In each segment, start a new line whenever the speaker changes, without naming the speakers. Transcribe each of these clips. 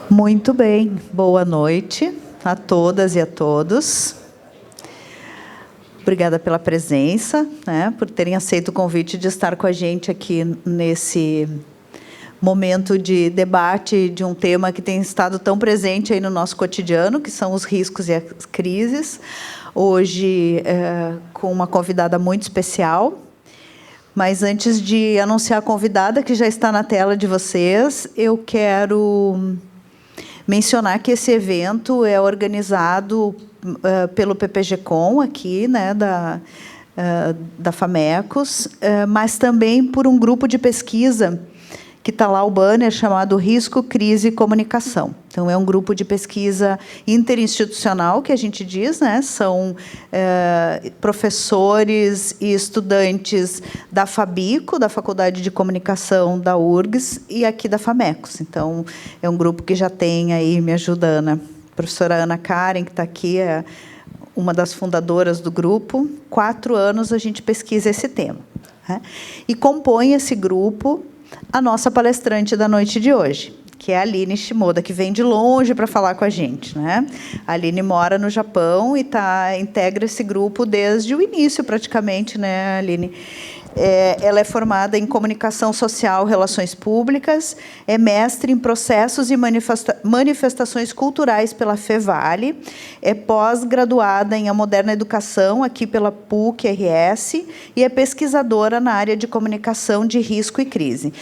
Muito bem, boa noite a todas e a todos. Obrigada pela presença, por terem aceito o convite de estar com a gente aqui nesse momento de debate de um tema que tem estado tão presente aí no nosso cotidiano, que são os riscos e as crises. Hoje, com uma convidada muito especial. Mas antes de anunciar a convidada, que já está na tela de vocês, eu quero mencionar que esse evento é organizado pelo PPG-Com, aqui, da FAMECOS, mas também por um grupo de pesquisa que está lá o banner, chamado Risco, Crise e Comunicação. Então, é um grupo de pesquisa interinstitucional, que a gente diz, são professores e estudantes da FABICO, da Faculdade de Comunicação da URGS, e aqui da FAMECOS. Então, é um grupo que já tem aí, me ajuda, Ana, a professora Ana Karen, que está aqui, é uma das fundadoras do grupo. 4 anos a gente pesquisa esse tema. E compõe esse grupo a nossa palestrante da noite de hoje, que é a Aline Shimoda, que vem de longe para falar com a gente. A Aline mora no Japão e integra esse grupo desde o início, praticamente, Aline? Ela é formada em Comunicação Social e Relações Públicas, é mestre em Processos e Manifestações Culturais pela FEVALE, é pós-graduada em A Moderna Educação, aqui pela PUC-RS, e é pesquisadora na área de Comunicação de Risco e Crise.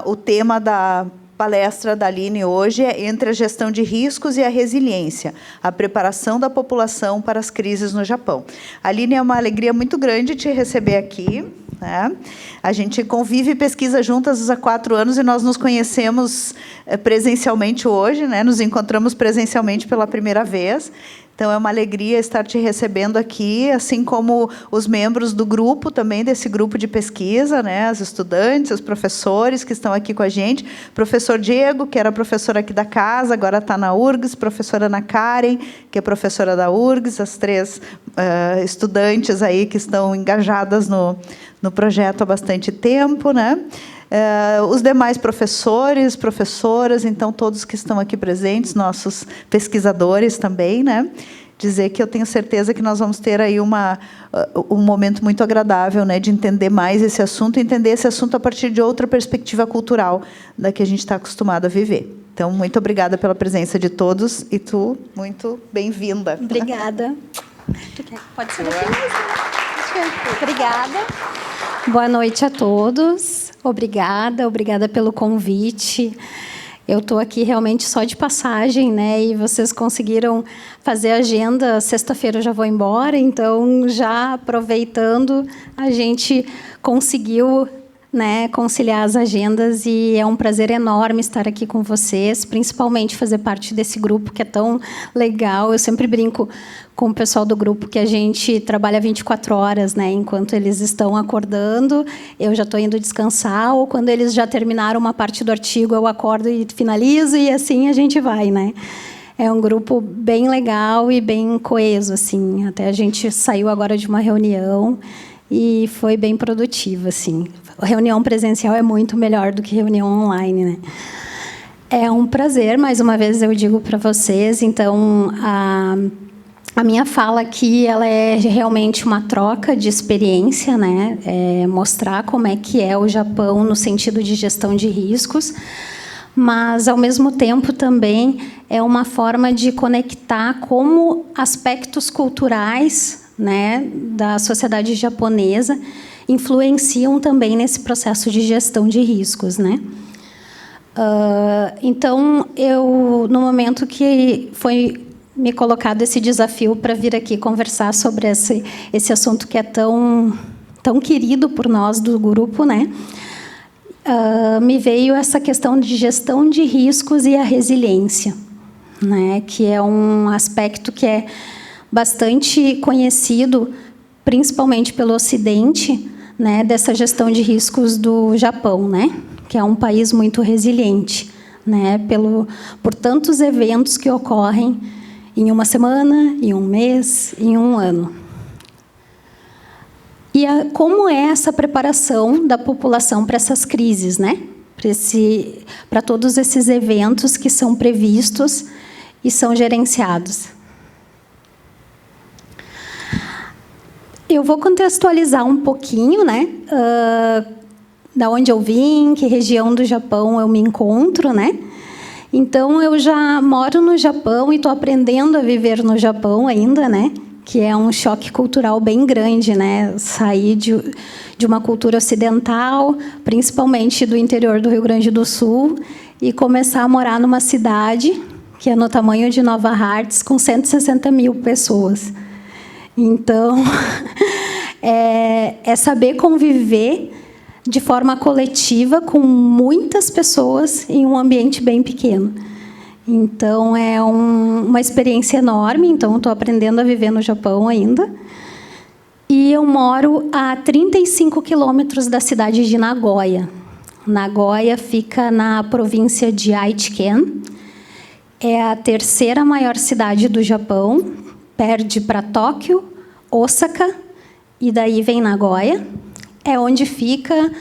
O tema da palestra da Aline hoje é Entre a Gestão de Riscos e a Resiliência, a preparação da população para as crises no Japão. Aline, é uma alegria muito grande te receber aqui. A gente convive e pesquisa juntas há 4 anos e nós nos conhecemos presencialmente hoje, nos encontramos presencialmente pela primeira vez. Então, é uma alegria estar te recebendo aqui, assim como os membros do grupo, também desse grupo de pesquisa, as estudantes, os professores que estão aqui com a gente. Professor Diego, que era professor aqui da casa, agora está na URGS. Professora Ana Karen, que é professora da URGS. As 3 estudantes aí que estão engajadas no projeto há bastante tempo, os demais professores, professoras, então, todos que estão aqui presentes, nossos pesquisadores também, dizer que eu tenho certeza que nós vamos ter aí um momento muito agradável, de entender mais esse assunto, entender esse assunto a partir de outra perspectiva cultural da que a gente está acostumado a viver. Então, muito obrigada pela presença de todos e tu, muito bem-vinda.
Obrigada. Pode ser aqui mesmo. Obrigada. Boa noite a todos. Obrigada pelo convite. Eu estou aqui realmente só de passagem, e vocês conseguiram fazer a agenda. Sexta-feira eu já vou embora, então, já aproveitando, a gente conseguiu conciliar as agendas e é um prazer enorme estar aqui com vocês, principalmente fazer parte desse grupo que é tão legal. Eu sempre brinco com o pessoal do grupo que a gente trabalha 24 horas, enquanto eles estão acordando, eu já estou indo descansar, ou quando eles já terminaram uma parte do artigo, eu acordo e finalizo, e assim a gente vai. É um grupo bem legal e bem coeso, assim. Até a gente saiu agora de uma reunião e foi bem produtiva, assim. A reunião presencial é muito melhor do que reunião online, É um prazer, mais uma vez eu digo para vocês. Então, a minha fala aqui, ela é realmente uma troca de experiência, É mostrar como é que é o Japão no sentido de gestão de riscos, mas, ao mesmo tempo, também é uma forma de conectar como aspectos culturais, da sociedade japonesa influenciam também nesse processo de gestão de riscos, Então, no momento que foi me colocado esse desafio para vir aqui conversar sobre esse assunto que é tão querido por nós do grupo, me veio essa questão de gestão de riscos e a resiliência, que é um aspecto que é bastante conhecido, principalmente pelo Ocidente, dessa gestão de riscos do Japão, que é um país muito resiliente, por tantos eventos que ocorrem em uma semana, em um mês, em um ano. E como é essa preparação da população para essas crises, para todos esses eventos que são previstos e são gerenciados. Eu vou contextualizar um pouquinho, né, da onde eu vim, que região do Japão eu me encontro, né? Então, eu já moro no Japão e estou aprendendo a viver no Japão ainda, né? Que é um choque cultural bem grande, né? Sair de uma cultura ocidental, principalmente do interior do Rio Grande do Sul, e começar a morar numa cidade que é no tamanho de Nova Hartz, com 160 mil pessoas. Então, é saber conviver de forma coletiva com muitas pessoas em um ambiente bem pequeno. Então, é uma experiência enorme. Então, estou aprendendo a viver no Japão ainda. E eu moro a 35 quilômetros da cidade de Nagoya. Nagoya fica na província de Aichi-ken. É a terceira maior cidade do Japão. Perde para Tóquio, Osaka, e daí vem Nagoya. É onde fica...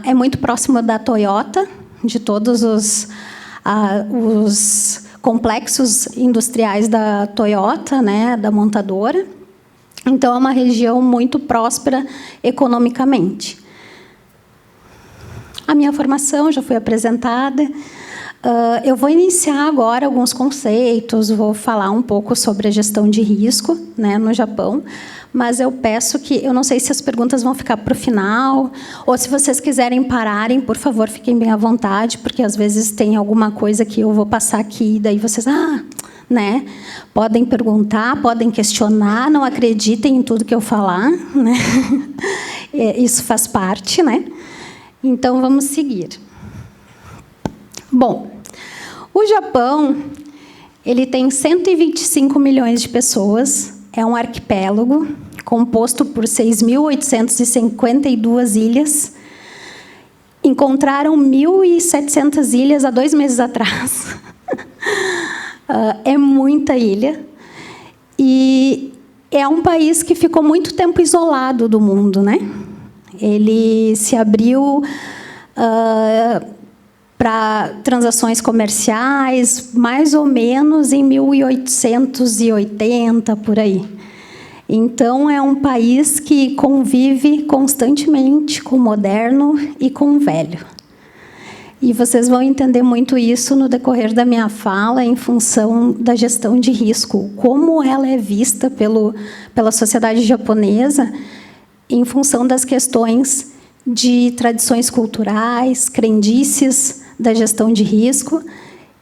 é muito próximo da Toyota, de todos os complexos industriais da Toyota, né, da montadora. Então, é uma região muito próspera economicamente. A minha formação já foi apresentada. Eu vou iniciar agora alguns conceitos, vou falar um pouco sobre a gestão de risco, né, no Japão, mas eu peço que... Eu não sei se as perguntas vão ficar para o final, ou se vocês quiserem pararem, por favor, fiquem bem à vontade, porque, às vezes, tem alguma coisa que eu vou passar aqui, e daí vocês... né? Podem perguntar, podem questionar, não acreditem em tudo que eu falar, né? Isso faz parte, né? Então, vamos seguir. Bom, o Japão, ele tem 125 milhões de pessoas, é um arquipélago composto por 6.852 ilhas. Encontraram 1.700 ilhas há 2 meses atrás. É muita ilha. E é um país que ficou muito tempo isolado do mundo, né? Ele se abriu para transações comerciais, mais ou menos em 1880, por aí. Então, é um país que convive constantemente com o moderno e com o velho. E vocês vão entender muito isso no decorrer da minha fala, em função da gestão de risco, como ela é vista pela sociedade japonesa, em função das questões de tradições culturais, crendices da gestão de risco,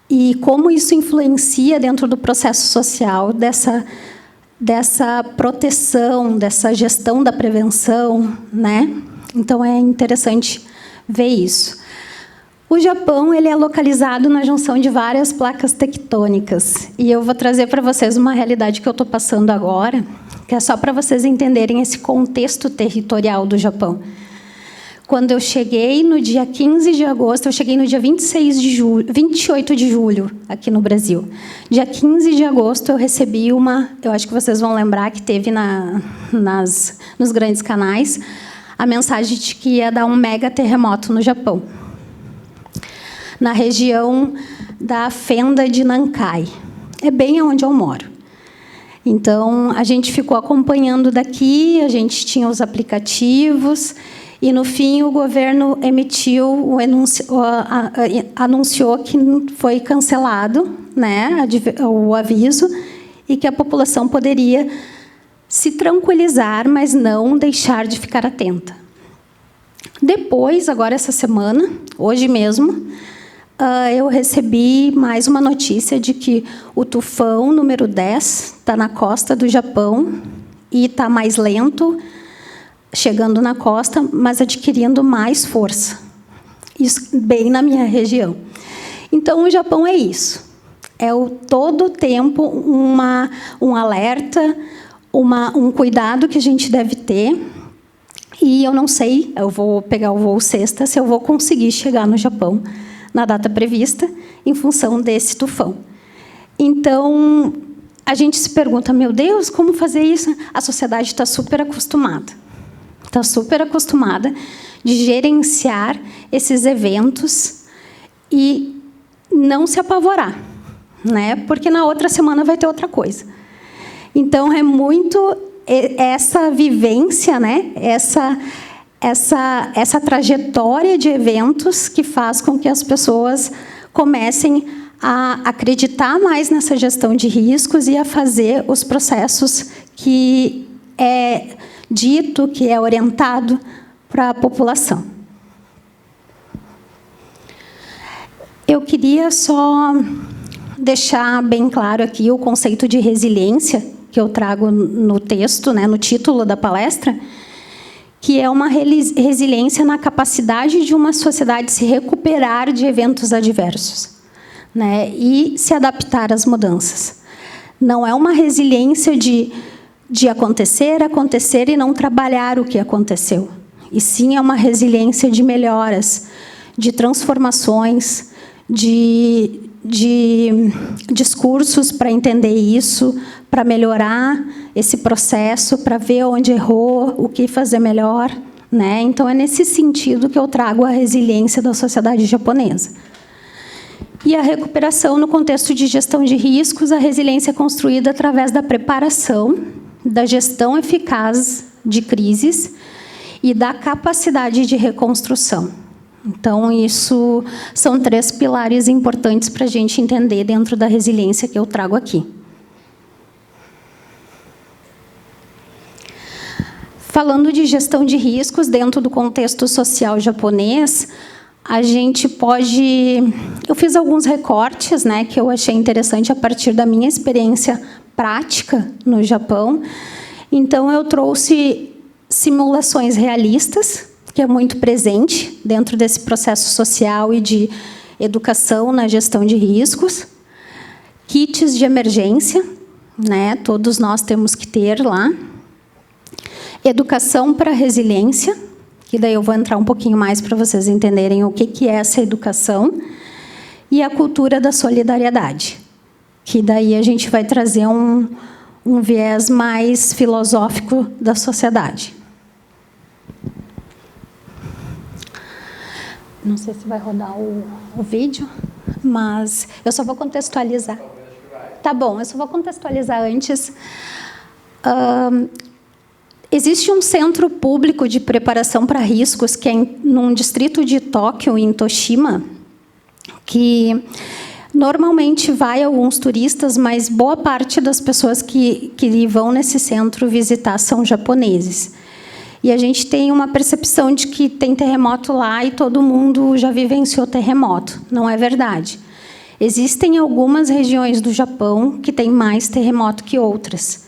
e como isso influencia dentro do processo social dessa proteção, dessa gestão da prevenção, né? Então, é interessante ver isso. O Japão, ele é localizado na junção de várias placas tectônicas, e eu vou trazer para vocês uma realidade que eu estou passando agora, que é só para vocês entenderem esse contexto territorial do Japão. Quando eu cheguei no dia 15 de agosto, eu cheguei no dia 28 de julho, aqui no Brasil. Dia 15 de agosto, eu recebi eu acho que vocês vão lembrar que teve nos grandes canais, a mensagem de que ia dar um mega terremoto no Japão, na região da fenda de Nankai. É bem onde eu moro. Então, a gente ficou acompanhando daqui, a gente tinha os aplicativos, e, no fim, o governo anunciou que foi cancelado, né, o aviso, e que a população poderia se tranquilizar, mas não deixar de ficar atenta. Depois, agora essa semana, hoje mesmo, eu recebi mais uma notícia de que o tufão número 10 está na costa do Japão e está mais lento, chegando na costa, mas adquirindo mais força. Isso bem na minha região. Então, o Japão é isso. É todo o tempo um alerta, um cuidado que a gente deve ter. E eu não sei, eu vou pegar o voo sexta, se eu vou conseguir chegar no Japão na data prevista, em função desse tufão. Então, a gente se pergunta, meu Deus, como fazer isso? A sociedade está super acostumada. Está super acostumada de gerenciar esses eventos e não se apavorar, né? Porque na outra semana vai ter outra coisa. Então, é muito essa vivência, né? Essa trajetória de eventos que faz com que as pessoas comecem a acreditar mais nessa gestão de riscos e a fazer os processos que é dito, que é orientado para a população. Eu queria só deixar bem claro aqui o conceito de resiliência que eu trago no texto, né, no título da palestra, que é uma resiliência na capacidade de uma sociedade se recuperar de eventos adversos, né, e se adaptar às mudanças. Não é uma resiliência de acontecer e não trabalhar o que aconteceu. E sim é uma resiliência de melhoras, de transformações, de discursos para entender isso, para melhorar esse processo, para ver onde errou, o que fazer melhor, né? Então, é nesse sentido que eu trago a resiliência da sociedade japonesa. E a recuperação no contexto de gestão de riscos, a resiliência é construída através da preparação, da gestão eficaz de crises e da capacidade de reconstrução. Então, isso são 3 pilares importantes para a gente entender dentro da resiliência que eu trago aqui. Falando de gestão de riscos dentro do contexto social japonês, a gente pode... Eu fiz alguns recortes, né, que eu achei interessante a partir da minha experiência prática no Japão. Então, eu trouxe simulações realistas, que é muito presente dentro desse processo social e de educação na gestão de riscos. Kits de emergência, né? Todos nós temos que ter lá. Educação para resiliência, que daí eu vou entrar um pouquinho mais para vocês entenderem o que é essa educação. E a cultura da solidariedade, que daí a gente vai trazer um viés mais filosófico da sociedade. Não sei se vai rodar o vídeo, mas eu só vou contextualizar. Tá bom, eu só vou contextualizar antes. Existe um centro público de preparação para riscos, que é num distrito de Tóquio, em Toshima, que normalmente vai alguns turistas, mas boa parte das pessoas que vão nesse centro visitar são japoneses. E a gente tem uma percepção de que tem terremoto lá e todo mundo já vivenciou terremoto. Não é verdade. Existem algumas regiões do Japão que têm mais terremoto que outras.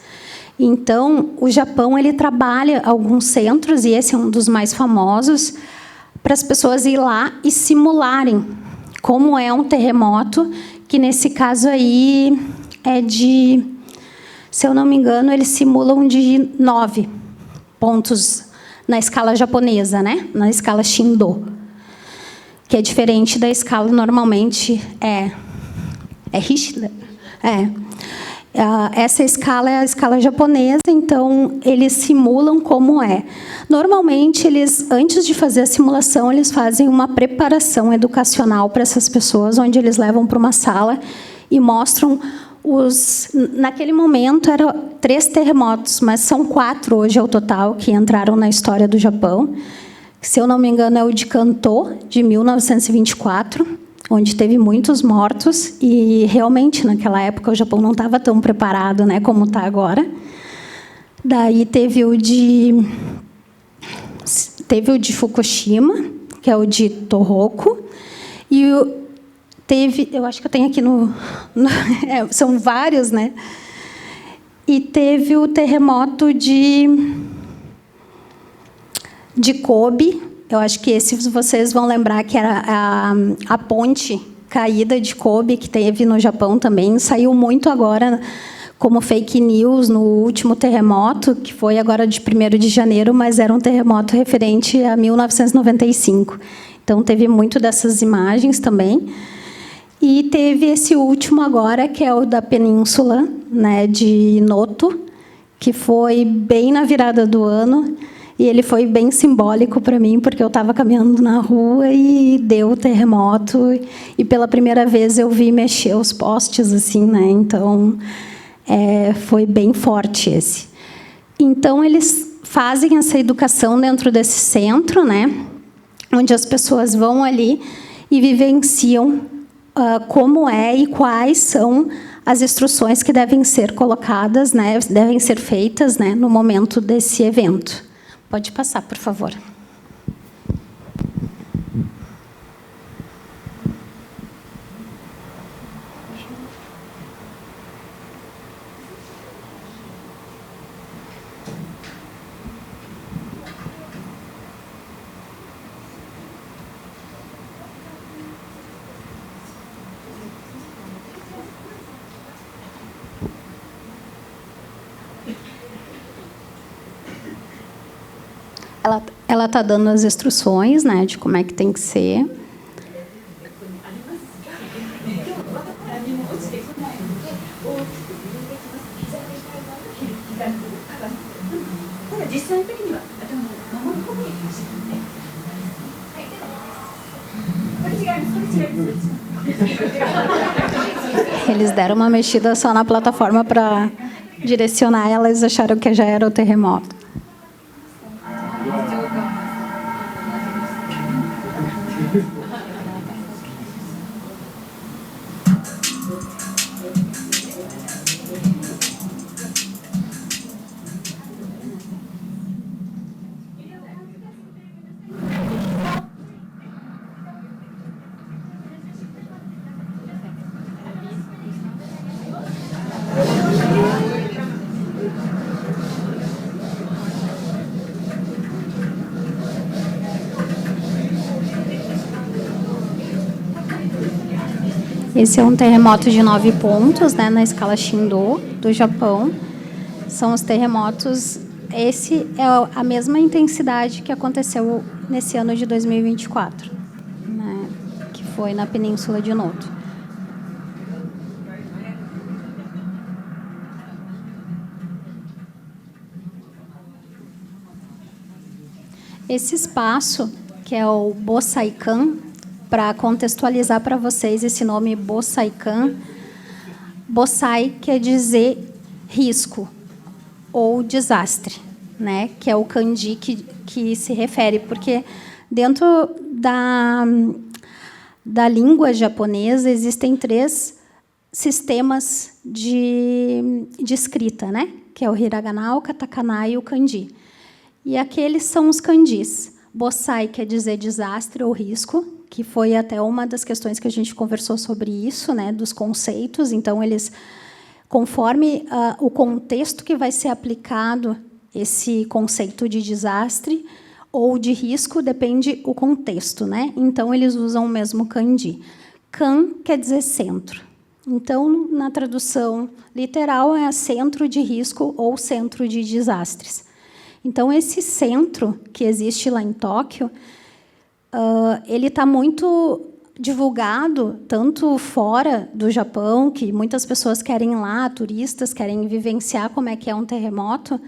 Então, o Japão ele trabalha alguns centros, e esse é um dos mais famosos, para as pessoas ir lá e simularem como é um terremoto, que nesse caso aí é de, se eu não me engano, eles simulam de 9 pontos na escala japonesa, né? Na escala Shindo, que é diferente da escala normalmente é Richter. Essa escala é a escala japonesa, então eles simulam como é. Normalmente, eles, antes de fazer a simulação, eles fazem uma preparação educacional para essas pessoas, onde eles levam para uma sala e mostram naquele momento, eram 3 terremotos, mas são 4 hoje ao total que entraram na história do Japão. Se eu não me engano, é o de Kanto, de 1924, onde teve muitos mortos, e realmente, naquela época, o Japão não estava tão preparado, né, como está agora. Daí teve o de Fukushima, que é o de Tohoku, e eu acho que eu tenho aqui são vários, né? E teve o terremoto de Kobe. Eu acho que esses vocês vão lembrar, que era a ponte caída de Kobe, que teve no Japão também. Saiu muito agora como fake news no último terremoto, que foi agora de 1º de janeiro, mas era um terremoto referente a 1995. Então, teve muito dessas imagens também. E teve esse último agora, que é o da península, né, de Noto, que foi bem na virada do ano. E ele foi bem simbólico para mim, porque eu estava caminhando na rua e deu o terremoto, e pela primeira vez eu vi mexer os postes, assim, né? Então, foi bem forte esse. Então, eles fazem essa educação dentro desse centro, né? Onde as pessoas vão ali e vivenciam como é e quais são as instruções que devem ser colocadas, né? Devem ser feitas, né? No momento desse evento. Pode passar, por favor. Ela está dando as instruções, né, de como é que tem que ser. Eles deram uma mexida só na plataforma para direcionar ela, eles acharam que já era o terremoto. Esse é um terremoto de 9 pontos, né, na escala Shindo, do Japão. São os terremotos... Esse é a mesma intensidade que aconteceu nesse ano de 2024, né, que foi na Península de Noto. Esse espaço, que é o Bosaikan, para contextualizar para vocês esse nome Bosaikan, Bosai quer dizer risco ou desastre, né? Que é o kanji que se refere, porque dentro da língua japonesa existem 3 sistemas de escrita, né? Que é o hiragana, o katakana e o kanji. E aqueles são os kanjis. Bosai quer dizer desastre ou risco, que foi até uma das questões que a gente conversou sobre isso, né, dos conceitos. Então, eles, conforme o contexto que vai ser aplicado esse conceito de desastre ou de risco, depende o contexto, né? Então, eles usam o mesmo kanji. Kan quer dizer centro. Então, na tradução literal, é centro de risco ou centro de desastres. Então, esse centro que existe lá em Tóquio, ele está muito divulgado, tanto fora do Japão, que muitas pessoas querem ir lá, turistas querem vivenciar como é que é um terremoto,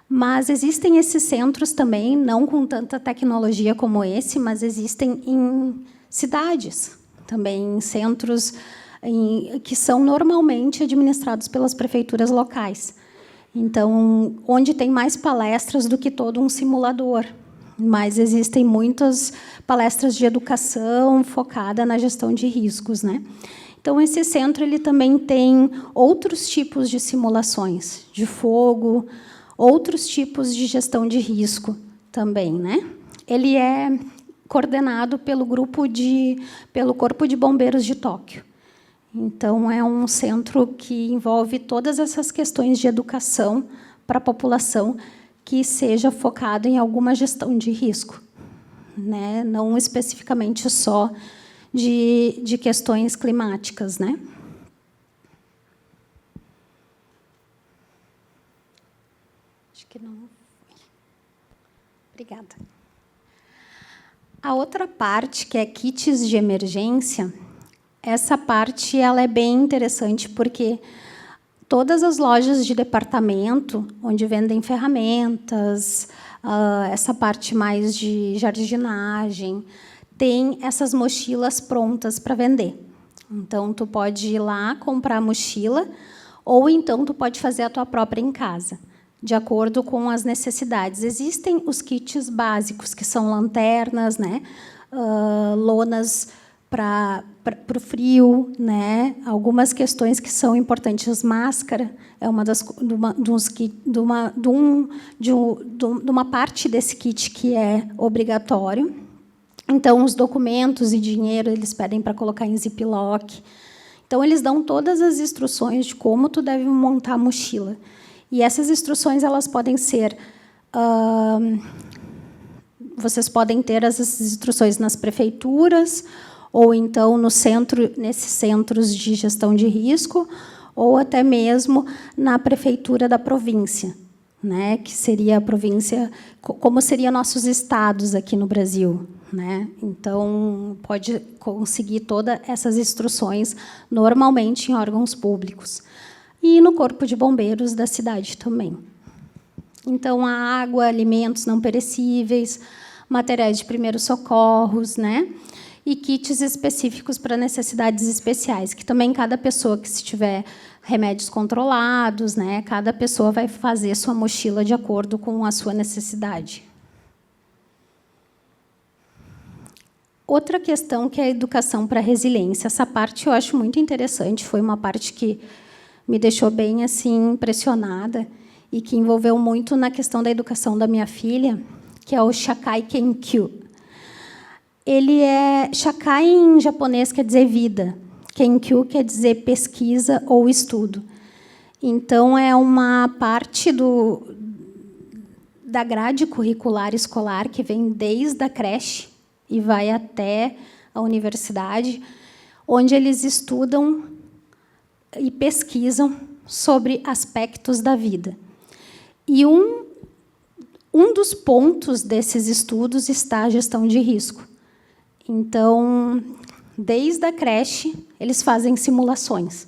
mas existem esses centros também, não com tanta tecnologia como esse, mas existem em cidades, também em centros que são normalmente administrados pelas prefeituras locais. Então, onde tem mais palestras do que todo um simulador. Mas existem muitas palestras de educação focada na gestão de riscos, né? Então, esse centro ele também tem outros tipos de simulações, de fogo, outros tipos de gestão de risco também, né? Ele é coordenado pelo Corpo de Bombeiros de Tóquio. Então, é um centro que envolve todas essas questões de educação para a população que seja focado em alguma gestão de risco, né? Não especificamente só de questões climáticas, né? Acho que não. Obrigada. A outra parte, que é kits de emergência, essa parte ela é bem interessante, porque todas as lojas de departamento, onde vendem ferramentas, essa parte mais de jardinagem, tem essas mochilas prontas para vender. Então, tu pode ir lá comprar a mochila, ou então tu pode fazer a tua própria em casa, de acordo com as necessidades. Existem os kits básicos, que são lanternas, né? Lonas para o frio, né? Algumas questões que são importantes. Máscara é uma de uma parte desse kit que é obrigatório. Então, os documentos e dinheiro eles pedem para colocar em ziplock. Então, eles dão todas as instruções de como tu deve montar a mochila. E essas instruções elas podem ser... vocês podem ter essas instruções nas prefeituras, ou então nesses centros de gestão de risco, ou até mesmo na prefeitura da província, né? Que seria a província, como seriam nossos estados aqui no Brasil, né? Então, pode conseguir todas essas instruções normalmente em órgãos públicos. E no Corpo de Bombeiros da cidade também. Então, a água, alimentos não perecíveis, materiais de primeiros socorros, né? E kits específicos para necessidades especiais, que também cada pessoa que se tiver remédios controlados, né? Cada pessoa vai fazer sua mochila de acordo com a sua necessidade. Outra questão que é a educação para a resiliência. Essa parte eu acho muito interessante, foi uma parte que me deixou bem assim impressionada e que envolveu muito na questão da educação da minha filha, que é o Shakai Kenkyu. Ele Shakai em japonês quer dizer vida, Kenkyu quer dizer pesquisa ou estudo. Então, é uma parte da grade curricular escolar que vem desde a creche e vai até a universidade, onde eles estudam e pesquisam sobre aspectos da vida. E um dos pontos desses estudos está a gestão de risco. Então, desde a creche, eles fazem simulações,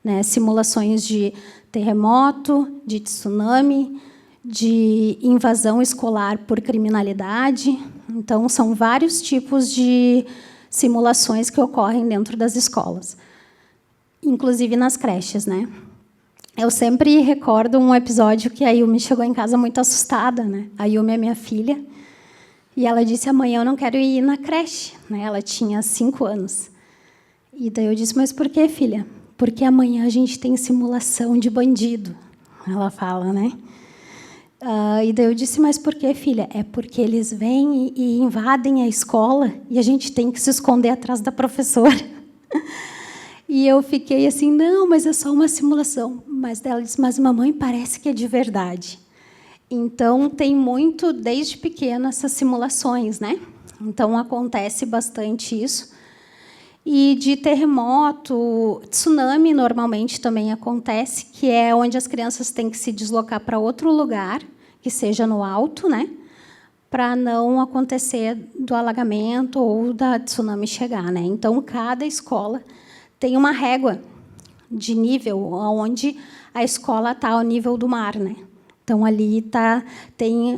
né? Simulações de terremoto, de tsunami, de invasão escolar por criminalidade. Então, são vários tipos de simulações que ocorrem dentro das escolas, inclusive nas creches, né? Eu sempre recordo um episódio que a Yumi chegou em casa muito assustada, né? A Yumi é minha filha, e ela disse: amanhã eu não quero ir na creche, né? Ela tinha 5 anos. E daí eu disse: mas por quê, filha? Porque amanhã a gente tem simulação de bandido. Ela fala, né? E daí eu disse: mas por quê, filha? É porque eles vêm e invadem a escola e a gente tem que se esconder atrás da professora. E eu fiquei assim: não, mas é só uma simulação. Mas ela disse: mas mamãe, parece que é de verdade. Então, tem muito, desde pequena, essas simulações, né? Então, acontece bastante isso. E de terremoto, tsunami, normalmente, também acontece, que é onde as crianças têm que se deslocar para outro lugar, que seja no alto, né? Para não acontecer do alagamento ou da tsunami chegar, né? Então, cada escola tem uma régua de nível, onde a escola está ao nível do mar, né? Então, ali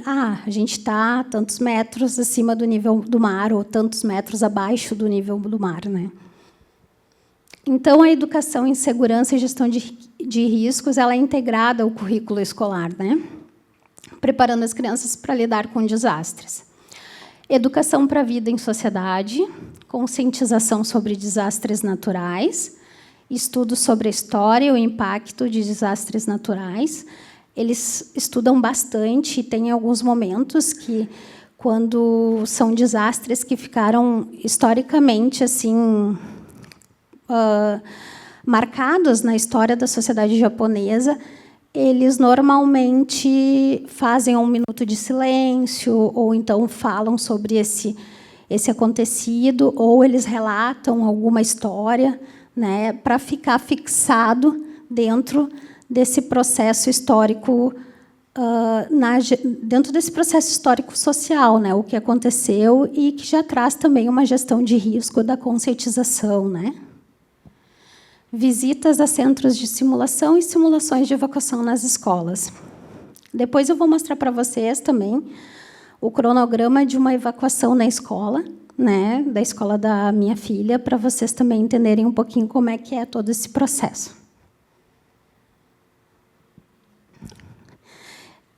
a gente está tantos metros acima do nível do mar ou tantos metros abaixo do nível do mar, né? Então, a educação em segurança e gestão de riscos ela é integrada ao currículo escolar, né? Preparando as crianças para lidar com desastres. Educação para a vida em sociedade, conscientização sobre desastres naturais, estudos sobre a história e o impacto de desastres naturais. Eles estudam bastante e tem alguns momentos que, quando são desastres que ficaram historicamente assim marcados na história da sociedade japonesa, eles normalmente fazem 1 minuto de silêncio ou então falam sobre esse acontecido, ou eles relatam alguma história, né, para ficar fixado dentro desse processo histórico, dentro desse processo histórico social, né, o que aconteceu e que já traz também uma gestão de risco da conscientização, né? visitas a centros de simulação e simulações de evacuação nas escolas. Depois eu vou mostrar para vocês também o cronograma de uma evacuação na escola, né, da escola da minha filha, para vocês também entenderem um pouquinho como é que é todo esse processo.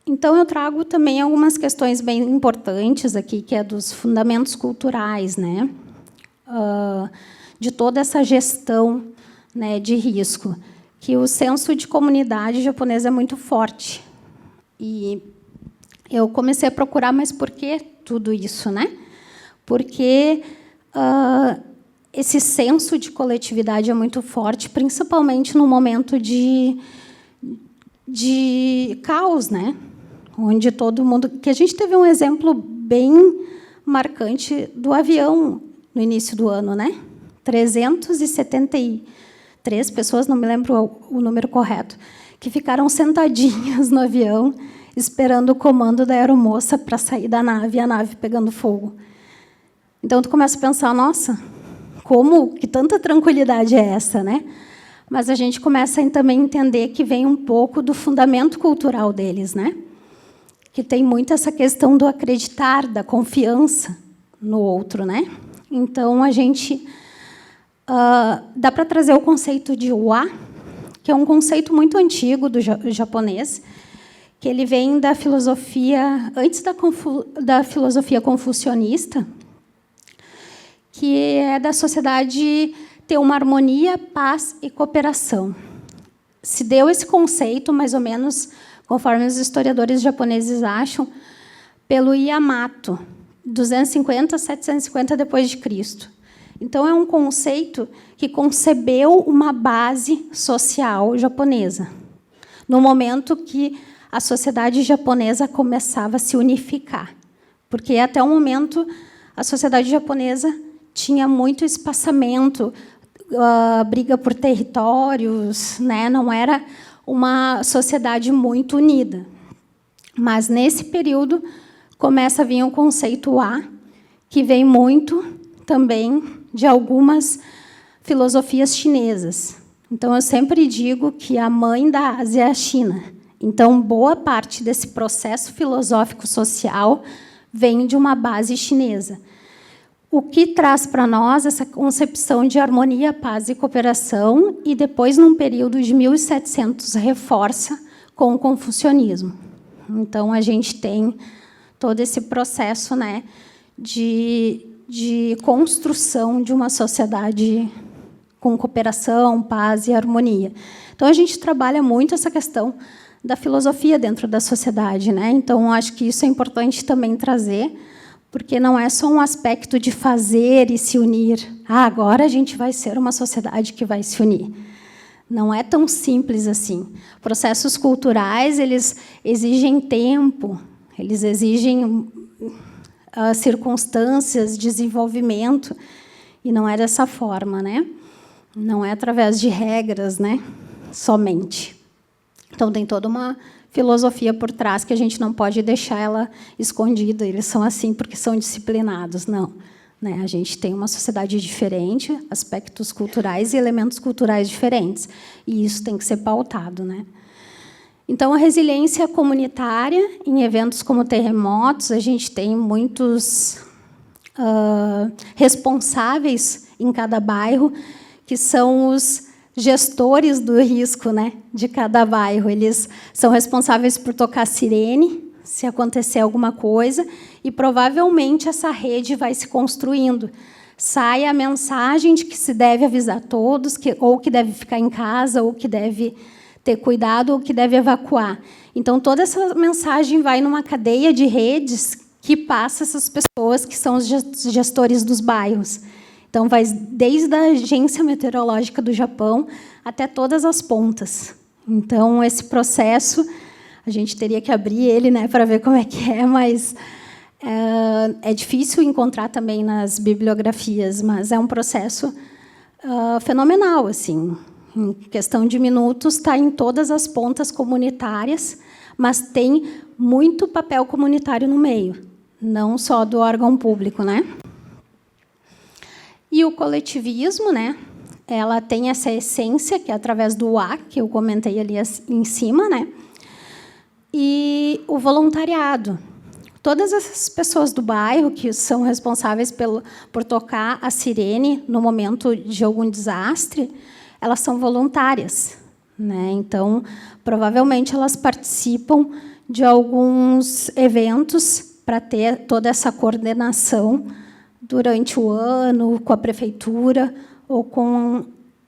Então, eu trago também algumas questões bem importantes aqui, que é dos fundamentos culturais, né, de toda essa gestão, né, de risco, que o senso de comunidade japonesa é muito forte. E eu comecei a procurar, mas por que tudo isso, né? Porque esse senso de coletividade é muito forte, principalmente no momento de caos, né? Onde todo mundo... Que a gente teve um exemplo bem marcante do avião no início do ano, né? 373 pessoas, não me lembro o número correto, que ficaram sentadinhas no avião, esperando o comando da aeromoça para sair da nave, e a nave pegando fogo. Então, tu começa a pensar, nossa, que tanta tranquilidade é essa, né? Mas a gente começa a também entender que vem um pouco do fundamento cultural deles, né? Que tem muito essa questão do acreditar, da confiança no outro, né? Então, a gente... dá para trazer o conceito de wa, que é um conceito muito antigo do japonês, que ele vem da filosofia, antes da filosofia confucionista, que é da sociedade ter uma harmonia, paz e cooperação. Se deu esse conceito, mais ou menos, conforme os historiadores japoneses acham, pelo Yamato, 250 a 750 depois de Cristo. Então, é um conceito que concebeu uma base social japonesa, no momento que a sociedade japonesa começava a se unificar. Porque, até o momento, a sociedade japonesa tinha muito espaçamento, briga por territórios, né? Não era uma sociedade muito unida. Mas, nesse período, começa a vir o conceito A, que vem muito também de algumas filosofias chinesas. Então, eu sempre digo que a mãe da Ásia é a China. Então, boa parte desse processo filosófico-social vem de uma base chinesa. O que traz para nós essa concepção de harmonia, paz e cooperação, e depois, num período de 1700, reforça com o confucionismo. Então, a gente tem todo esse processo, né, de construção de uma sociedade com cooperação, paz e harmonia. Então, a gente trabalha muito essa questão da filosofia dentro da sociedade, né? Então, acho que isso é importante também trazer, porque não é só um aspecto de fazer e se unir. Agora a gente vai ser uma sociedade que vai se unir. Não é tão simples assim. Processos culturais, eles exigem tempo, eles exigem circunstâncias, desenvolvimento, e não é dessa forma, né? Não é através de regras, né? Somente. Então, tem toda uma filosofia por trás que a gente não pode deixar ela escondida. Eles são assim porque são disciplinados. Não. Né? A gente tem uma sociedade diferente, aspectos culturais e elementos culturais diferentes. E isso tem que ser pautado, né? Então, a resiliência comunitária, em eventos como terremotos, a gente tem muitos responsáveis em cada bairro, que são os gestores do risco, né, de cada bairro. Eles são responsáveis por tocar sirene, se acontecer alguma coisa, e, provavelmente, essa rede vai se construindo. Sai a mensagem de que se deve avisar todos, ou que deve ficar em casa, ou que deve ter cuidado, ou que deve evacuar. Então, toda essa mensagem vai numa cadeia de redes que passa essas pessoas que são os gestores dos bairros. Então, vai desde a Agência Meteorológica do Japão até todas as pontas. Então, esse processo, a gente teria que abrir ele, né, para ver como é que é, mas é difícil encontrar também nas bibliografias, mas é um processo fenomenal, assim. Em questão de minutos, está em todas as pontas comunitárias, mas tem muito papel comunitário no meio, não só do órgão público, né? E o coletivismo, né? ela tem essa essência, que é através do A, que eu comentei ali em cima, né? E o voluntariado. Todas essas pessoas do bairro que são responsáveis por tocar a sirene no momento de algum desastre, elas são voluntárias, né? Então, provavelmente, elas participam de alguns eventos para ter toda essa coordenação durante o ano, com a prefeitura ou com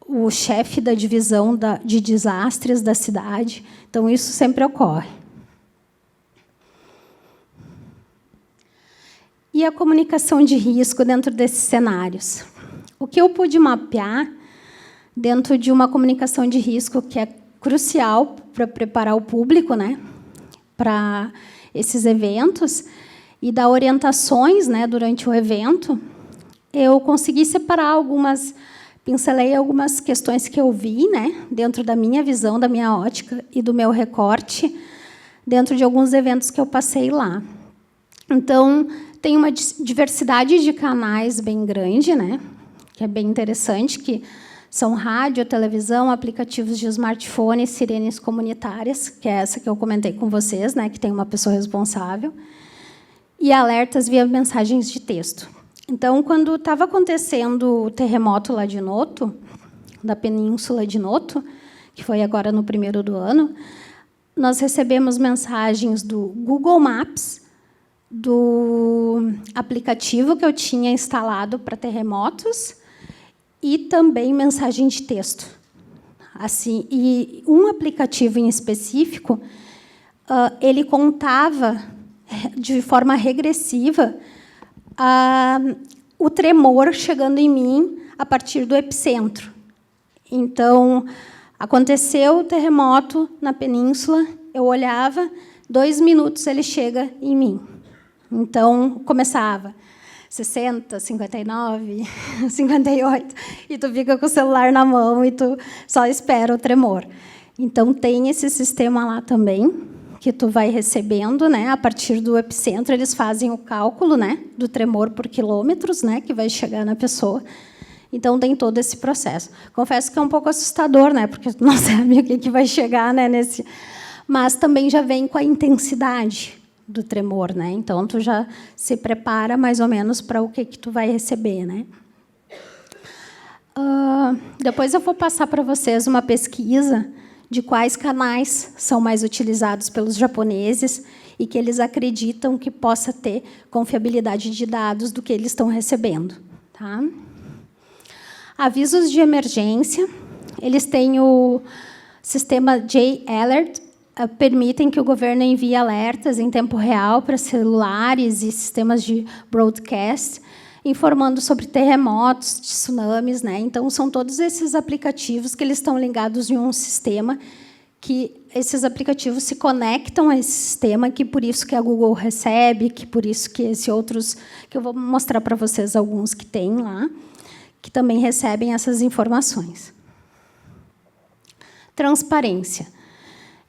o chefe da divisão de desastres da cidade. Então, isso sempre ocorre. E a comunicação de risco dentro desses cenários? O que eu pude mapear dentro de uma comunicação de risco que é crucial para preparar o público, né, para esses eventos e dar orientações, né, durante o evento, eu consegui separar pincelei algumas questões que eu vi, né, dentro da minha visão, da minha ótica e do meu recorte, dentro de alguns eventos que eu passei lá. Então, tem uma diversidade de canais bem grande, né, que é bem interessante, que são rádio, televisão, aplicativos de smartphone, sirenes comunitárias, que é essa que eu comentei com vocês, né, que tem uma pessoa responsável, e alertas via mensagens de texto. Então, quando estava acontecendo o terremoto lá de Noto, da península de Noto, que foi agora no 1º do ano, nós recebemos mensagens do Google Maps, do aplicativo que eu tinha instalado para terremotos, e também mensagem de texto. Assim, e um aplicativo em específico, ele contava de forma regressiva o tremor chegando em mim a partir do epicentro. Então, aconteceu o terremoto na península, eu olhava, 2 minutos ele chega em mim. Então, começava 60, 59, 58, e tu fica com o celular na mão e tu só espera o tremor. Então, tem esse sistema lá também, que tu vai recebendo, né, a partir do epicentro, eles fazem o cálculo, né, do tremor por quilômetros, né, que vai chegar na pessoa. Então, tem todo esse processo. Confesso que é um pouco assustador, né, porque tu não sabe o que vai chegar, né, nesse... Mas também já vem com a intensidade do tremor, né? Então, tu já se prepara mais ou menos para o que tu vai receber, né? Depois eu vou passar para vocês uma pesquisa de quais canais são mais utilizados pelos japoneses e que eles acreditam que possa ter confiabilidade de dados do que eles estão recebendo, tá? Avisos de emergência, eles têm o sistema J-Alert, permitem que o governo envie alertas em tempo real para celulares e sistemas de broadcast, informando sobre terremotos, tsunamis, né? Então, são todos esses aplicativos que eles estão ligados em um sistema, que esses aplicativos se conectam a esse sistema, que por isso que a Google recebe, que por isso que esses outros, que eu vou mostrar para vocês alguns que tem lá, que também recebem essas informações. Transparência.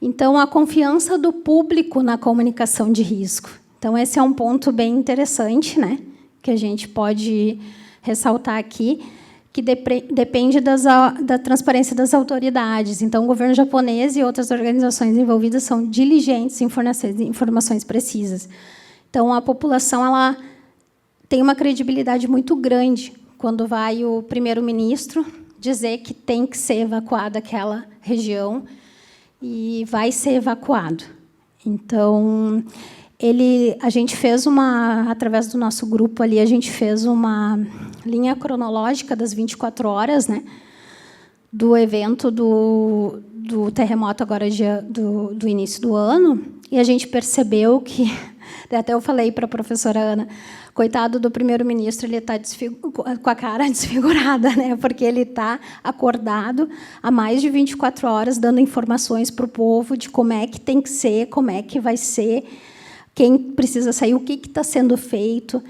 Então, a confiança do público na comunicação de risco. Então, esse é um ponto bem interessante, né, que a gente pode ressaltar aqui, que depende da transparência das autoridades. Então, o governo japonês e outras organizações envolvidas são diligentes em fornecer informações precisas. Então, a população ela tem uma credibilidade muito grande quando vai o primeiro-ministro dizer que tem que ser evacuada aquela região, e vai ser evacuado. Então, a gente fez através do nosso grupo ali, a gente fez uma linha cronológica das 24 horas, né, do evento do terremoto agora do início do ano, e a gente percebeu que, até eu falei para a professora Ana, coitado do primeiro-ministro, ele está com a cara desfigurada, né? Porque ele está acordado há mais de 24 horas, dando informações para o povo de como é que tem que ser, como é que vai ser, quem precisa sair, o que está sendo feito.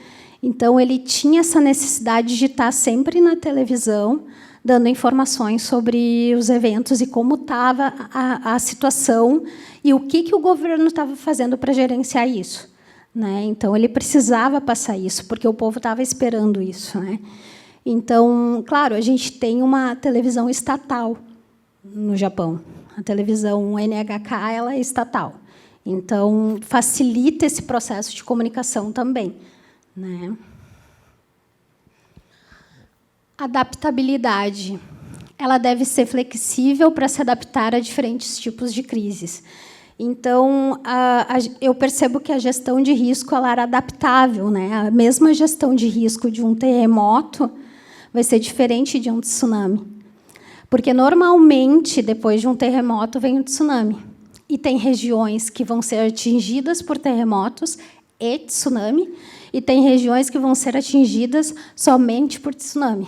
Então, ele tinha essa necessidade de estar sempre na televisão, dando informações sobre os eventos e como estava a situação e o que o governo estava fazendo para gerenciar isso, né? Então, ele precisava passar isso, porque o povo estava esperando isso, né? Então, claro, a gente tem uma televisão estatal no Japão. A televisão NHK ela é estatal. Então, facilita esse processo de comunicação também, né? Adaptabilidade. Ela deve ser flexível para se adaptar a diferentes tipos de crises. Então, eu percebo que a gestão de risco ela era adaptável, né? A mesma gestão de risco de um terremoto vai ser diferente de um tsunami. Porque, normalmente, depois de um terremoto, vem um tsunami. E tem regiões que vão ser atingidas por terremotos e tsunami, e tem regiões que vão ser atingidas somente por tsunami.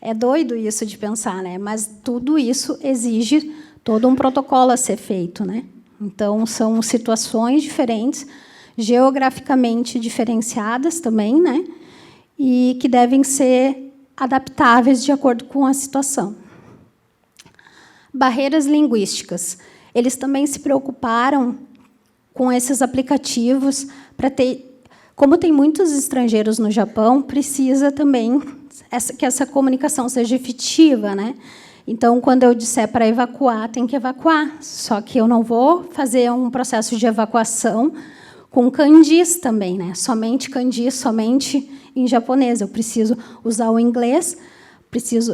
É doido isso de pensar, né? Mas tudo isso exige todo um protocolo a ser feito, né? Então, são situações diferentes, geograficamente diferenciadas também, né? E que devem ser adaptáveis de acordo com a situação. Barreiras linguísticas. Eles também se preocuparam com esses aplicativos para ter... Como tem muitos estrangeiros no Japão, precisa também que essa comunicação seja efetiva, né? Então, quando eu disser para evacuar, tem que evacuar. Só que eu não vou fazer um processo de evacuação com kanjis também, né? Somente kanji, somente em japonês. Eu preciso usar o inglês.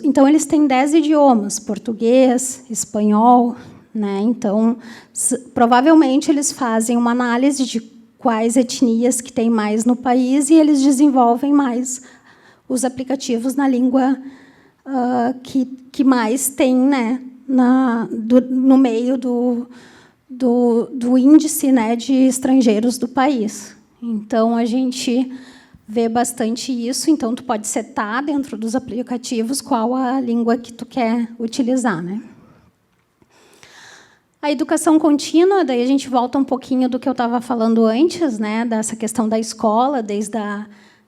Então, eles têm 10 idiomas, português, espanhol, né? Então, provavelmente, eles fazem uma análise de quais etnias que tem mais no país e eles desenvolvem mais os aplicativos na língua que mais tem, né, no meio do índice, né, de estrangeiros do país. Então, a gente vê bastante isso. Então, tu pode setar dentro dos aplicativos qual a língua que tu quer utilizar, né? A educação contínua, daí a gente volta um pouquinho do que eu estava falando antes, né, dessa questão da escola, desde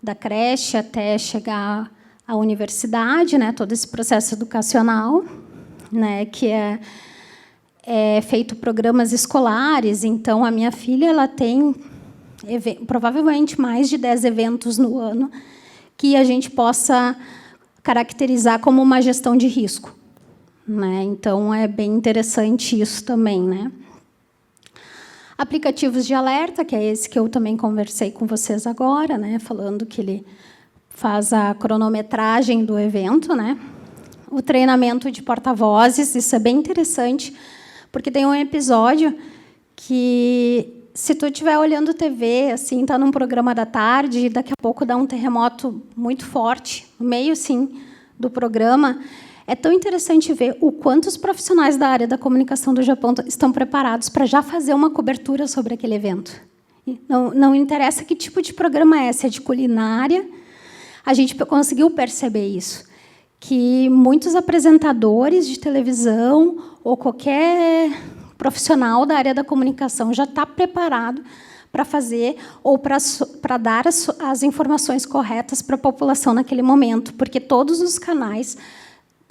da creche até chegar à universidade, né, todo esse processo educacional, né, que é feito programas escolares. Então, a minha filha ela tem provavelmente mais de 10 eventos no ano que a gente possa caracterizar como uma gestão de risco, né? Então, é bem interessante isso também, né? Aplicativos de alerta, que é esse que eu também conversei com vocês agora, né? Falando que ele faz a cronometragem do evento, né? O treinamento de porta-vozes, isso é bem interessante, porque tem um episódio que, se tu estiver olhando TV, assim, tá num programa da tarde, e daqui a pouco dá um terremoto muito forte, no meio, sim, do programa, é tão interessante ver o quanto os profissionais da área da comunicação do Japão estão preparados para já fazer uma cobertura sobre aquele evento. Não interessa que tipo de programa é, se é de culinária, a gente conseguiu perceber isso, que muitos apresentadores de televisão ou qualquer profissional da área da comunicação já está preparado para fazer ou para dar as informações corretas para a população naquele momento, porque todos os canais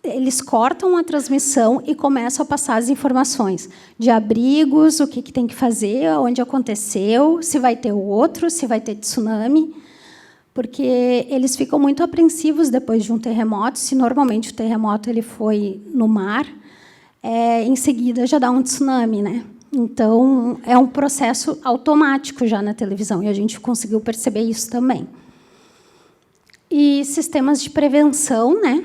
eles cortam a transmissão e começam a passar as informações de abrigos, o que tem que fazer, onde aconteceu, se vai ter outro, se vai ter tsunami, porque eles ficam muito apreensivos depois de um terremoto. Se normalmente o terremoto ele foi no mar, em seguida já dá um tsunami, né? Então, é um processo automático já na televisão, e a gente conseguiu perceber isso também. E sistemas de prevenção, né?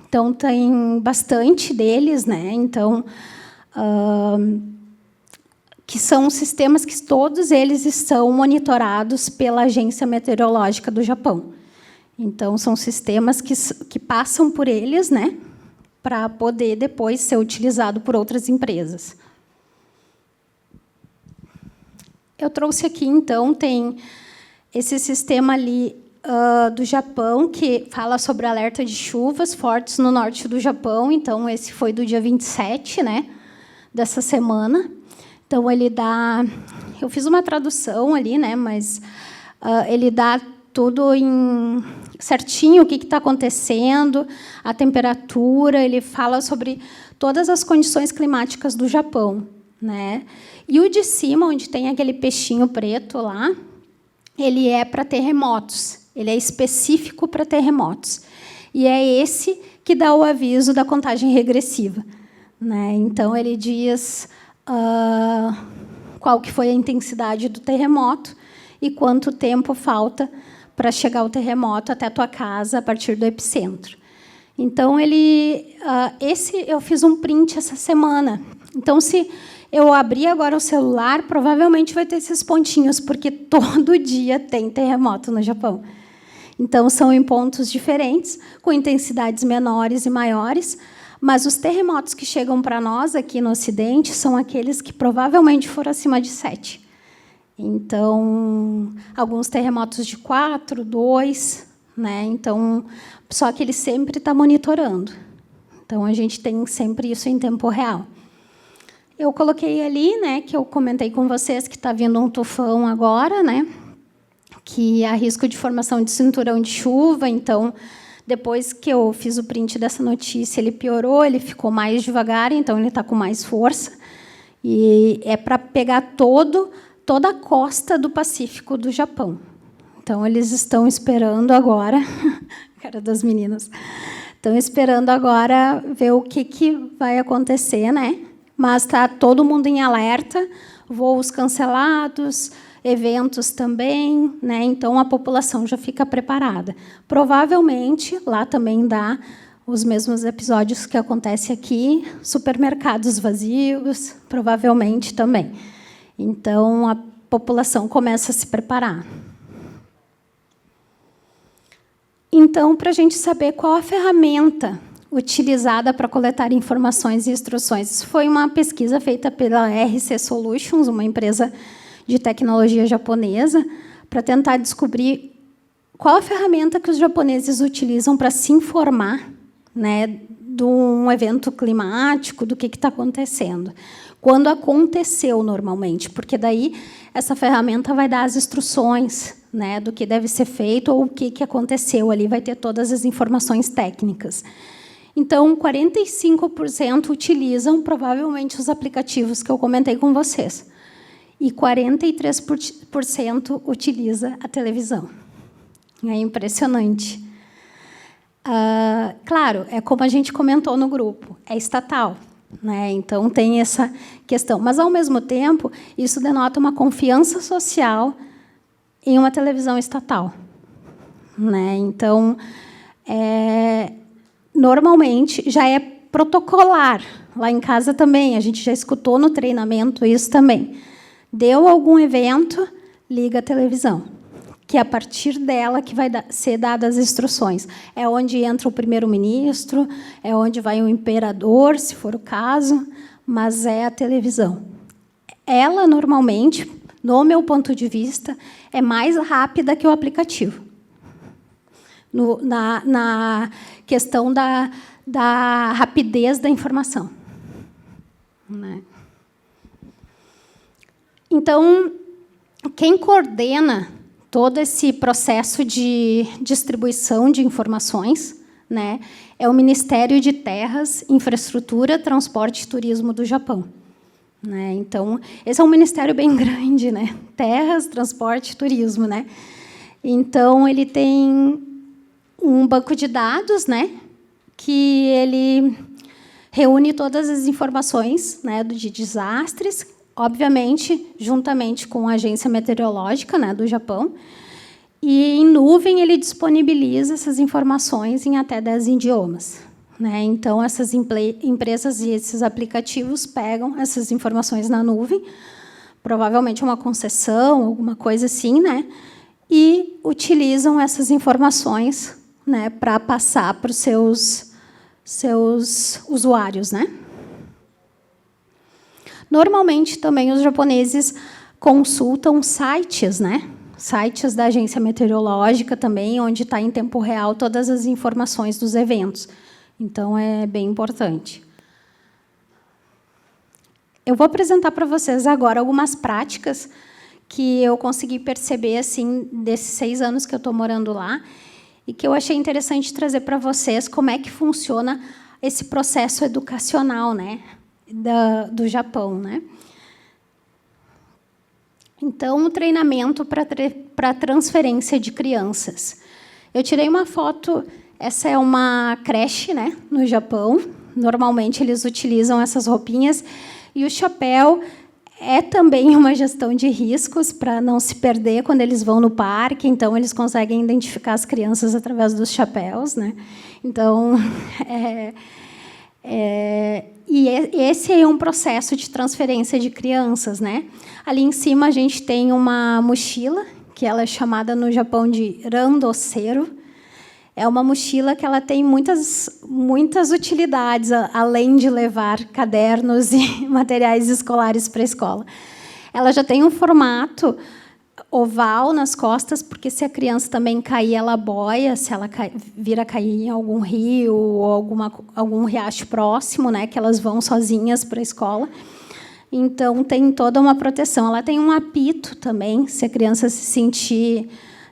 Então, tem bastante deles, né? Então, que são sistemas que todos eles estão monitorados pela Agência Meteorológica do Japão. Então, são sistemas que passam por eles, né, para poder depois ser utilizado por outras empresas. Eu trouxe aqui, então, tem esse sistema ali do Japão, que fala sobre alerta de chuvas fortes no norte do Japão. Então, esse foi do dia 27, né, dessa semana. Então, ele dá... Eu fiz uma tradução ali, né, mas ele dá tudo certinho, o que está acontecendo, a temperatura, ele fala sobre todas as condições climáticas do Japão, né? E o de cima, onde tem aquele peixinho preto lá, ele é para terremotos. Ele é específico para terremotos. E é esse que dá o aviso da contagem regressiva, né? Então, ele diz qual que foi a intensidade do terremoto e quanto tempo falta para chegar o terremoto até a tua casa a partir do epicentro. Então, eu fiz um print essa semana. Então, se eu abrir agora o celular, provavelmente vai ter esses pontinhos, porque todo dia tem terremoto no Japão. Então, são em pontos diferentes, com intensidades menores e maiores, mas os terremotos que chegam para nós aqui no Ocidente são aqueles que provavelmente foram acima de 7. Então, alguns terremotos de 4, 2, né? Então, só que ele sempre está monitorando. Então, a gente tem sempre isso em tempo real. Eu coloquei ali, né, que eu comentei com vocês que está vindo um tufão agora, né, que há risco de formação de cinturão de chuva. Então, depois que eu fiz o print dessa notícia, ele piorou, ele ficou mais devagar, então ele está com mais força. E é para pegar toda a costa do Pacífico do Japão. Então, eles estão esperando agora, cara das meninas, estão esperando agora ver o que vai acontecer, né? Mas está todo mundo em alerta, voos cancelados, eventos também, né? Então a população já fica preparada. Provavelmente lá também dá os mesmos episódios que acontecem aqui, supermercados vazios, provavelmente também. Então a população começa a se preparar. Então, para a gente saber qual a ferramenta utilizada para coletar informações e instruções. Isso foi uma pesquisa feita pela RC Solutions, uma empresa de tecnologia japonesa, para tentar descobrir qual a ferramenta que os japoneses utilizam para se informar, né, de um evento climático, do que está acontecendo. Quando aconteceu, normalmente, porque daí essa ferramenta vai dar as instruções, né, do que deve ser feito ou o que aconteceu ali, vai ter todas as informações técnicas. Então, 45% utilizam, provavelmente, os aplicativos que eu comentei com vocês. E 43% utiliza a televisão. É impressionante. Claro, é como a gente comentou no grupo, é estatal, né? Então, tem essa questão. Mas, ao mesmo tempo, isso denota uma confiança social em uma televisão estatal, né? Então, normalmente, já é protocolar. Lá em casa também, a gente já escutou no treinamento isso também. Deu algum evento, liga a televisão, que é a partir dela que vai ser dadas as instruções. É onde entra o primeiro-ministro, é onde vai o imperador, se for o caso, mas é a televisão. Ela, normalmente, no meu ponto de vista, é mais rápida que o aplicativo. Na questão da rapidez da informação, né? Então, quem coordena todo esse processo de distribuição de informações, né, é o Ministério de Terras, Infraestrutura, Transporte e Turismo do Japão, né? Então, esse é um ministério bem grande, né? Terras, Transporte e Turismo, né? Então, ele tem um banco de dados, né, que ele reúne todas as informações, né, de desastres, obviamente, juntamente com a Agência Meteorológica, né, do Japão, e em nuvem ele disponibiliza essas informações em até 10 idiomas, né? Então, essas empresas e esses aplicativos pegam essas informações na nuvem, provavelmente uma concessão, alguma coisa assim, né, e utilizam essas informações, né, para passar para os seus usuários, né? Normalmente, também, os japoneses consultam sites, né? Sites da Agência Meteorológica também, onde está em tempo real todas as informações dos eventos. Então, é bem importante. Eu vou apresentar para vocês agora algumas práticas que eu consegui perceber assim desses 6 anos que eu estou morando lá e que eu achei interessante trazer para vocês como é que funciona esse processo educacional, né, do Japão, né? Então, o treinamento para transferência de crianças. Eu tirei uma foto, essa é uma creche, né, no Japão. Normalmente, eles utilizam essas roupinhas. E o chapéu é também uma gestão de riscos para não se perder quando eles vão no parque. Então, eles conseguem identificar as crianças através dos chapéus, né? Então, esse é um processo de transferência de crianças, né? Ali em cima, a gente tem uma mochila, que ela é chamada no Japão de randosseiro. É uma mochila que ela tem muitas utilidades, além de levar cadernos e materiais escolares para a escola. Ela já tem um formato oval nas costas, porque se a criança também cair, ela boia, se ela vir a cair em algum rio ou algum riacho próximo, né, que elas vão sozinhas para a escola. Então, tem toda uma proteção. Ela tem um apito também, se a criança se sentir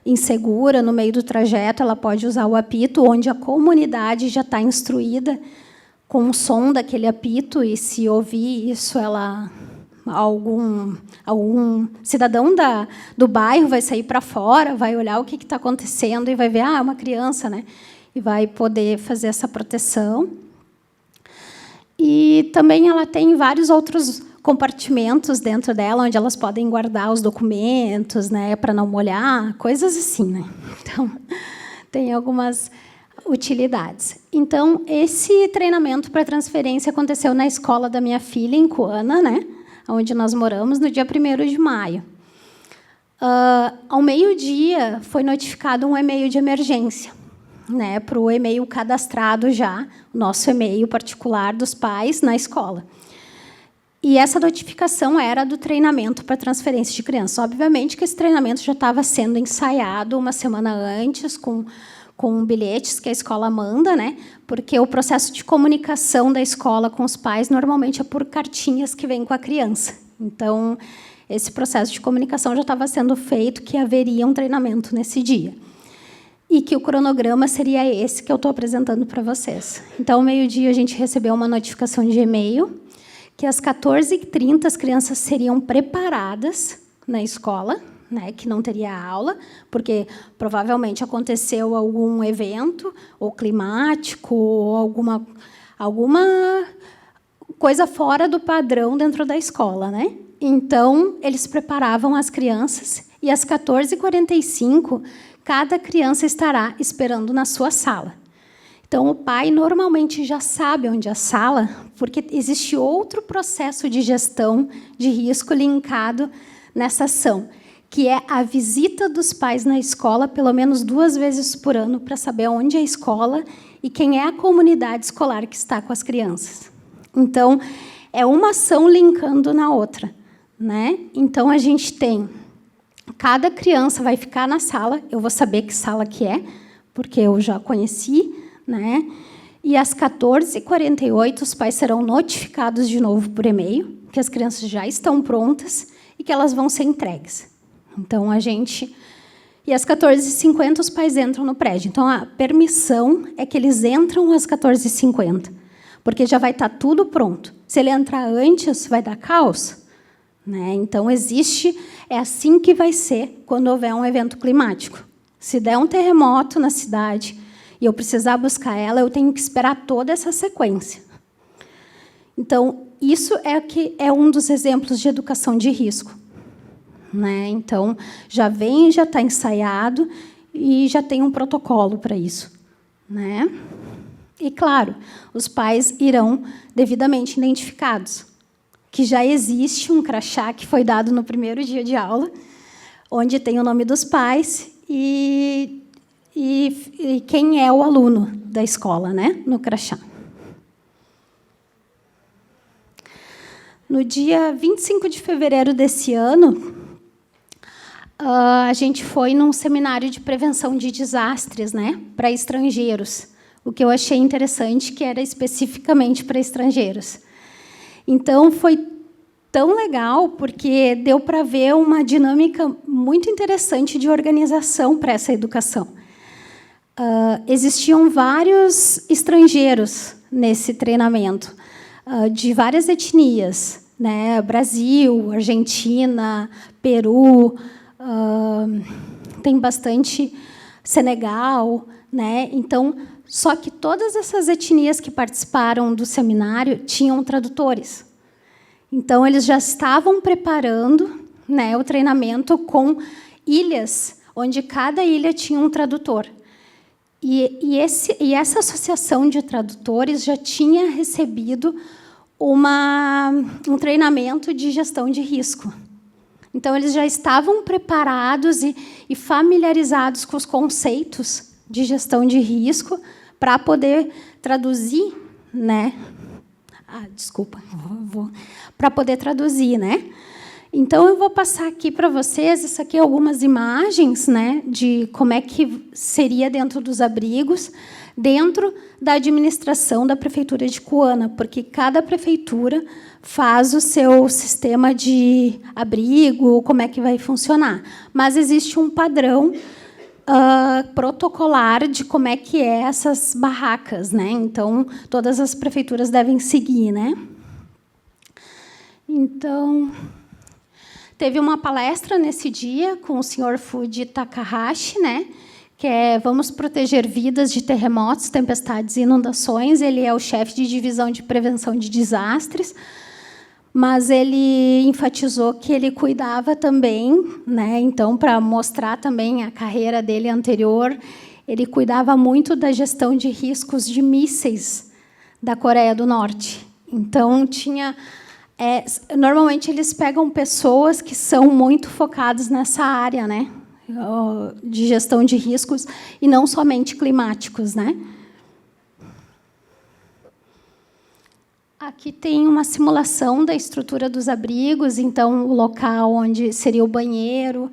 insegura no meio do trajeto, ela pode usar o apito, onde a comunidade já está instruída com o som daquele apito, e se ouvir isso, algum cidadão do bairro vai sair para fora, vai olhar o que está acontecendo e vai ver, é uma criança, né? E vai poder fazer essa proteção. E também ela tem vários outros compartimentos dentro dela, onde elas podem guardar os documentos, né, para não molhar, coisas assim, né? Então, tem algumas utilidades. Então, esse treinamento para transferência aconteceu na escola da minha filha, em Coana, né, onde nós moramos, no dia 1º de maio. Ao meio-dia, foi notificado um e-mail de emergência, né, para o e-mail cadastrado já, o nosso e-mail particular dos pais na escola. E essa notificação era do treinamento para transferência de crianças. Obviamente que esse treinamento já estava sendo ensaiado uma semana antes, com bilhetes que a escola manda, né? Porque o processo de comunicação da escola com os pais normalmente é por cartinhas que vêm com a criança. Então, esse processo de comunicação já estava sendo feito, que haveria um treinamento nesse dia. E que o cronograma seria esse que eu estou apresentando para vocês. Então, ao meio-dia, a gente recebeu uma notificação de e-mail que às 14h30 as crianças seriam preparadas na escola, né, que não teria aula, porque provavelmente aconteceu algum evento, ou climático, ou alguma coisa fora do padrão dentro da escola, né? Então, eles preparavam as crianças, e às 14h45, cada criança estará esperando na sua sala. Então, o pai normalmente já sabe onde é a sala, porque existe outro processo de gestão de risco linkado nessa ação, que é a visita dos pais na escola, pelo menos 2 vezes por ano, para saber onde é a escola e quem é a comunidade escolar que está com as crianças. Então, é uma ação linkando na outra, né? Então, a gente tem... Cada criança vai ficar na sala, eu vou saber que sala que é, porque eu já conheci, né? E às 14h48, os pais serão notificados de novo por e-mail que as crianças já estão prontas e que elas vão ser entregues. Então, a gente... E às 14h50, os pais entram no prédio. Então, a permissão é que eles entram às 14h50, porque já vai estar tudo pronto. Se ele entrar antes, vai dar caos, né? Então, é assim que vai ser quando houver um evento climático. Se der um terremoto na cidade e eu precisar buscar ela, eu tenho que esperar toda essa sequência. Então, isso é um dos exemplos de educação de risco, né? Então, já está ensaiado e já tem um protocolo para isso, né? E, claro, os pais irão devidamente identificados, que já existe um crachá que foi dado no primeiro dia de aula, onde tem o nome dos pais e quem é o aluno da escola, né, no crachá. No dia 25 de fevereiro desse ano, a gente foi num seminário de prevenção de desastres, né, para estrangeiros, o que eu achei interessante, que era especificamente para estrangeiros. Então, foi tão legal, porque deu para ver uma dinâmica muito interessante de organização para essa educação. Existiam vários estrangeiros nesse treinamento, de várias etnias, né? Brasil, Argentina, Peru, tem bastante Senegal, né? Então, só que todas essas etnias que participaram do seminário tinham tradutores. Então, eles já estavam preparando, né, o treinamento com ilhas, onde cada ilha tinha um tradutor. E essa associação de tradutores já tinha recebido um treinamento de gestão de risco. Então, eles já estavam preparados e familiarizados com os conceitos de gestão de risco para poder traduzir, né? Desculpa, para poder traduzir, né? Então, eu vou passar aqui para vocês, isso aqui algumas imagens, né, de como é que seria dentro dos abrigos, dentro da administração da Prefeitura de Cuana, porque cada prefeitura faz o seu sistema de abrigo, como é que vai funcionar. Mas existe um padrão protocolar de como é que é essas barracas, né? Então, todas as prefeituras devem seguir, né? Então, teve uma palestra nesse dia com o senhor Fuji Takahashi, né? Que é Vamos Proteger Vidas de Terremotos, Tempestades e Inundações. Ele é o chefe de divisão de prevenção de desastres, mas ele enfatizou que ele cuidava também, né? Então, para mostrar também a carreira dele anterior, ele cuidava muito da gestão de riscos de mísseis da Coreia do Norte. Então, normalmente eles pegam pessoas que são muito focadas nessa área, né, de gestão de riscos e não somente climáticos, né? Aqui tem uma simulação da estrutura dos abrigos, então o local onde seria o banheiro,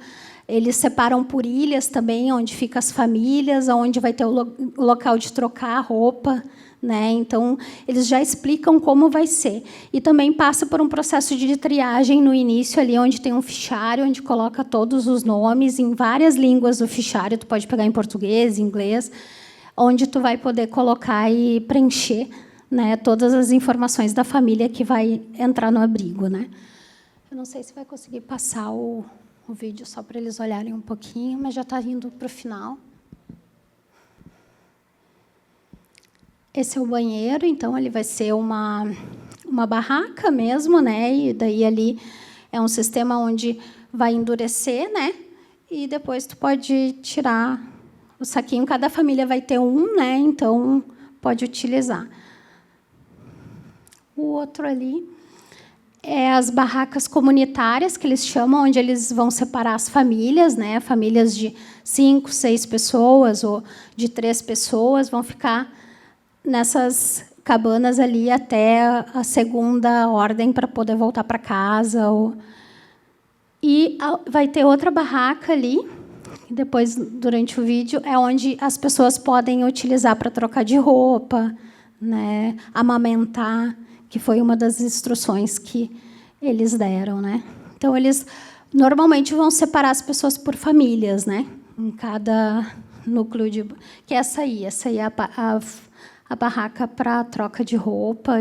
eles separam por ilhas também, onde ficam as famílias, onde vai ter o local de trocar a roupa, né? Então, eles já explicam como vai ser. E também passa por um processo de triagem no início, ali onde tem um fichário, onde coloca todos os nomes em várias línguas do fichário. Tu pode pegar em português, inglês, onde tu vai poder colocar e preencher, né, todas as informações da família que vai entrar no abrigo, né? Eu não sei se vai conseguir passar o vídeo só para eles olharem um pouquinho, mas já está indo para o final. Esse é o banheiro, então ele vai ser uma barraca mesmo, né? E daí ali é um sistema onde vai endurecer, né? E depois tu pode tirar o saquinho. Cada família vai ter um, né? Então pode utilizar. O outro ali é as barracas comunitárias, que eles chamam, onde eles vão separar as famílias, né? Famílias de 5, 6 pessoas ou de 3 pessoas vão ficar nessas cabanas ali até a segunda ordem para poder voltar para casa. E vai ter outra barraca ali, depois, durante o vídeo, é onde as pessoas podem utilizar para trocar de roupa, né? Amamentar, que foi uma das instruções que eles deram, né? Então, eles normalmente vão separar as pessoas por famílias, né? Em cada núcleo de... Que é essa aí é a barraca para troca de roupa.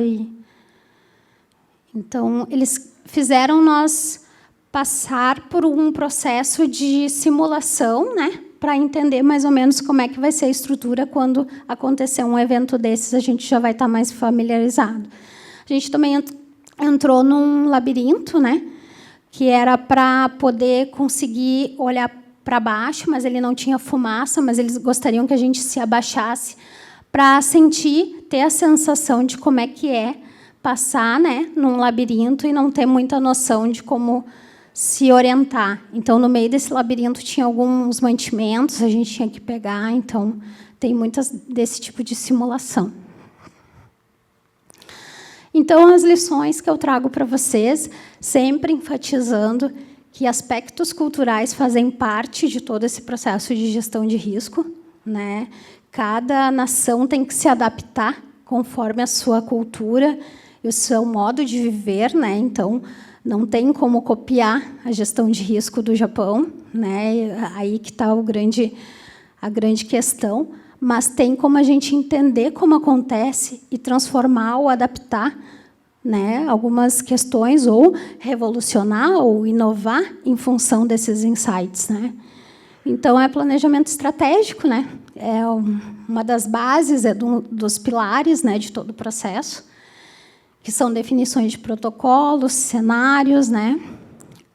Então, eles fizeram nós passar por um processo de simulação, né, para entender mais ou menos como é que vai ser a estrutura quando acontecer um evento desses, a gente já vai estar mais familiarizado. A gente também entrou num labirinto, né, que era para poder conseguir olhar para baixo, mas ele não tinha fumaça, mas eles gostariam que a gente se abaixasse para sentir, ter a sensação de como é que é passar, né, num labirinto e não ter muita noção de como se orientar. Então, no meio desse labirinto tinha alguns mantimentos, a gente tinha que pegar, então tem muitas desse tipo de simulação. Então, as lições que eu trago para vocês, sempre enfatizando que aspectos culturais fazem parte de todo esse processo de gestão de risco, né? Cada nação tem que se adaptar conforme a sua cultura e o seu modo de viver, né? Então, não tem como copiar a gestão de risco do Japão, né? Aí que está a grande questão. Mas tem como a gente entender como acontece e transformar ou adaptar, né, algumas questões, ou revolucionar ou inovar em função desses insights, né? Então, é planejamento estratégico, né? É uma das bases, dos pilares, né, de todo o processo, que são definições de protocolos, cenários, né?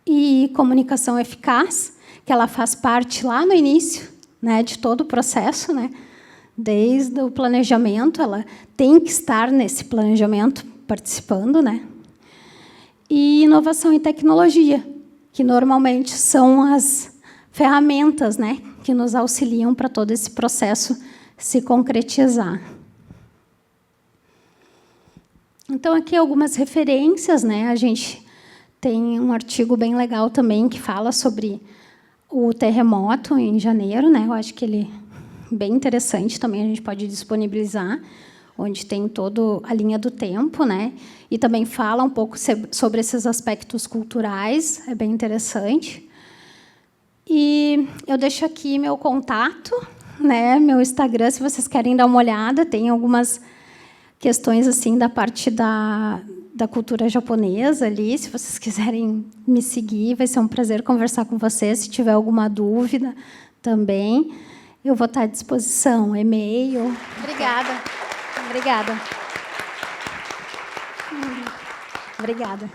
E comunicação eficaz, que ela faz parte lá no início, né, de todo o processo, né? Desde o planejamento, ela tem que estar nesse planejamento participando, né? E inovação e tecnologia, que normalmente são as ferramentas, né, que nos auxiliam para todo esse processo se concretizar. Então, aqui algumas referências, né? A gente tem um artigo bem legal também que fala sobre o terremoto em janeiro, né? Eu acho que ele é bem interessante também, a gente pode disponibilizar, onde tem toda a linha do tempo, né? E também fala um pouco sobre esses aspectos culturais, é bem interessante. E eu deixo aqui meu contato, né, meu Instagram, se vocês querem dar uma olhada, tem algumas questões assim da parte da cultura japonesa ali, se vocês quiserem me seguir, vai ser um prazer conversar com vocês, se tiver alguma dúvida também, eu vou estar à disposição, e-mail. Obrigada. Obrigada. Obrigada.